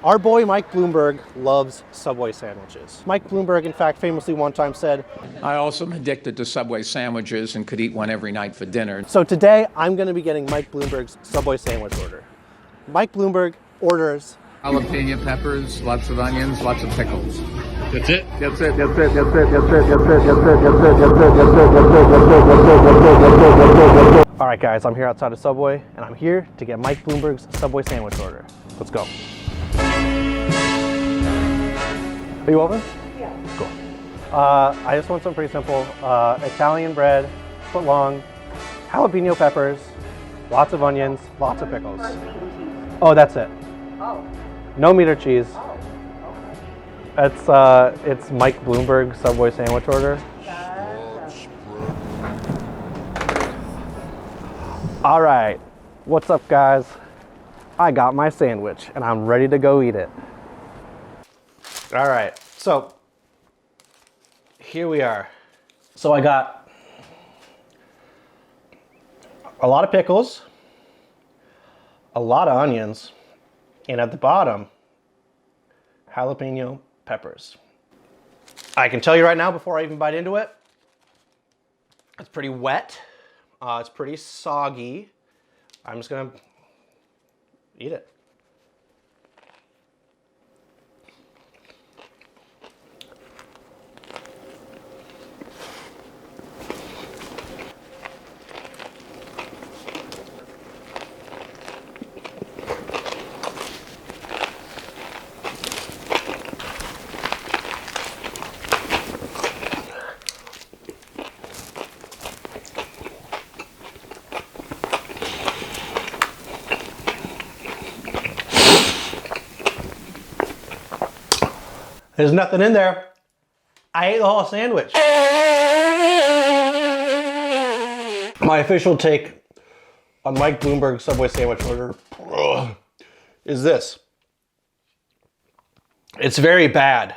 Our boy Mike Bloomberg loves Subway sandwiches. Mike Bloomberg, in fact, famously one time said, I also am addicted to Subway sandwiches and could eat one every night for dinner. so today I'm going to be getting Mike Bloomberg's Subway sandwich order. Mike Bloomberg orders Jalapeno peppers, lots of onions, lots of pickles. That's it? That's it. All right, guys, I'm here outside of Subway, and I'm here to get Mike Bloomberg's Subway sandwich order. Let's go. Are you open? Yeah. Cool. I just want something pretty simple. Italian bread, foot long, jalapeno peppers, lots of onions, lots of pickles. Oh, that's it. Oh. No meat or cheese. Oh. It's Mike Bloomberg Subway sandwich order. All right, what's up, guys? I got my sandwich and I'm ready to go eat it. All right, so here we are. So I got a lot of pickles, a lot of onions, and at the bottom, jalapeno peppers. I can tell you right now before I even bite into it, it's pretty wet. It's pretty soggy. I'm just gonna eat it. There's nothing in there. I ate the whole sandwich. My official take on Mike Bloomberg's Subway sandwich order is this. It's very bad.